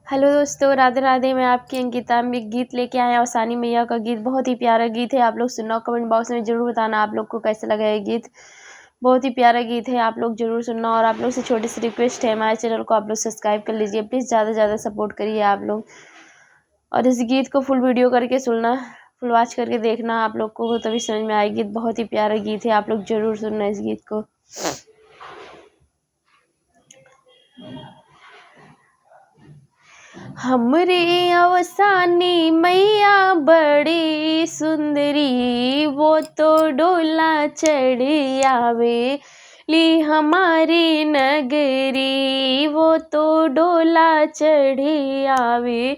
Hello दोस्तों, राधे राधे। मैं आपकी अंकिता में एक गीत लेके आया हूँ, सानी मैया का गीत। बहुत ही प्यारा गीत है। आप लोग सुनना, कमेंट बॉक्स में ज़रूर बताना आप लोग को कैसा लगा ये गीत। बहुत ही प्यारा गीत है, आप लोग ज़रूर सुनना। और आप लोग से छोटी सी रिक्वेस्ट है, हमारे चैनल को आप लोग सब्सक्राइब कर लीजिए प्लीज़। ज़्यादा से ज़्यादा सपोर्ट करिए आप लोग। और इस गीत को फुल वीडियो करके सुनना, फुल वॉच करके देखना, आप लोग को तभी समझ में आएगी। बहुत ही प्यारा गीत है, आप लोग ज़रूर सुनना इस गीत को। हमरे अवसानी मैया बड़ी सुंदरी, वो तो डोला चढ़ आवे ली हमारी नगरी। वो तो डोला चढ़ आवे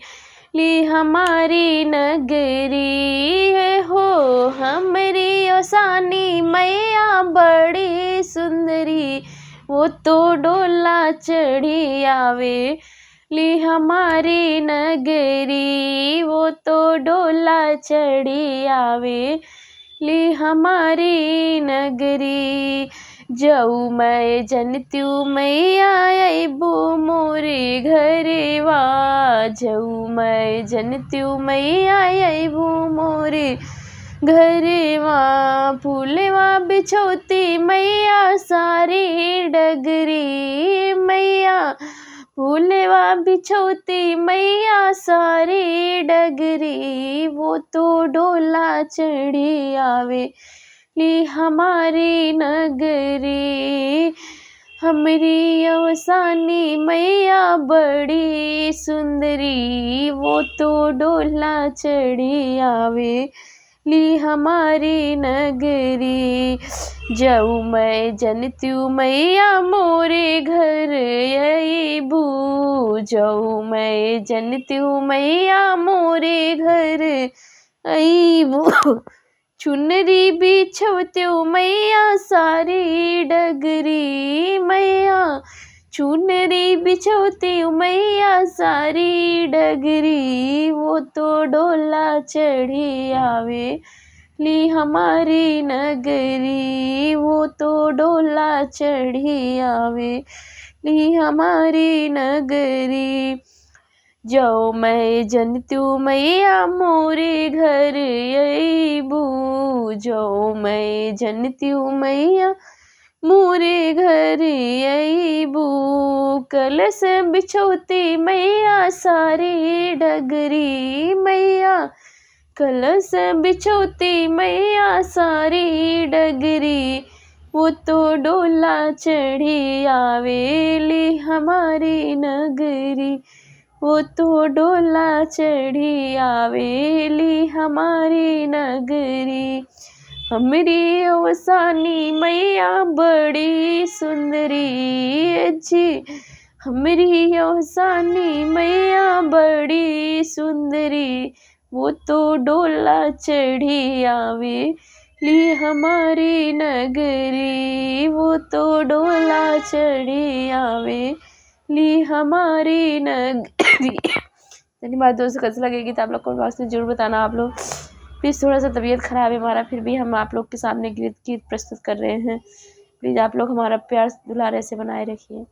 ली हमारी नगरी है हो। हमरी अवसानी मैया बड़ी सुंदरी, वो तो डोला चढ़ आवे ली हमारी नगरी। वो तो डोला चढ़ी आवे ली हमारी नगरी। जाऊ मैं जनत्यू मैया अबू मोरे घरेवा। जाऊ मैं जनत्यू मैया अबू मोरे घरेवा। फूलेवा बिछोती मैया सारी डगरी मैया। फूलेवा बिछोती मैया सारी डगरी। वो तो डोला चढ़ी आवे ली हमारी नगरी। हमरी अवसानी मैया बड़ी सुंदरी, वो तो डोला चढ़ी आवे ली हमारी नगरी। जाऊ मैं जनत्यू मैया मोरे घर अबू। जाऊ मैं जनत्यू मैया मोरे घर अबू। चुनरी बिछवत्यू मैया सारी डगरी मैया। चुनरी बिछोती मैया सारी डगरी। वो तो डोला चढ़ी आवे ली हमारी नगरी। वो तो डोला चढ़ी आवे ली हमारी नगरी। जाओ मैं जनत्यू मैया मोरे घर अबू। जाओ मैं जनत्यू मैया मोरे घर अबू। कलश बिछोती मैया सारी डगरी मैया। कलश बिछोती मैया सारी डगरी। वो तो डोला चढ़ी आवेली हमारी नगरी। वो तो डोला चढ़ी आवेली हमारी नगरी। हमरी अवसानी मैया बड़ी सुंदरी जी। हमरी अवसानी मैया बड़ी सुंदरी, वो तो डोला चढ़ी आवे ली हमारी नगरी। वो तो डोला चढ़ी आवे ली हमारी नगरी। धन्यवाद दोस्तों। कैसे लगेगी तो आप लोग को बॉक्स में जरूर बताना। आप लोग प्लीज़, थोड़ा सा तबीयत ख़राब है हमारा, फिर भी हम आप लोग के सामने गीत प्रस्तुत कर रहे हैं। प्लीज़ आप लोग हमारा प्यार दुलार ऐसे बनाए रखिए।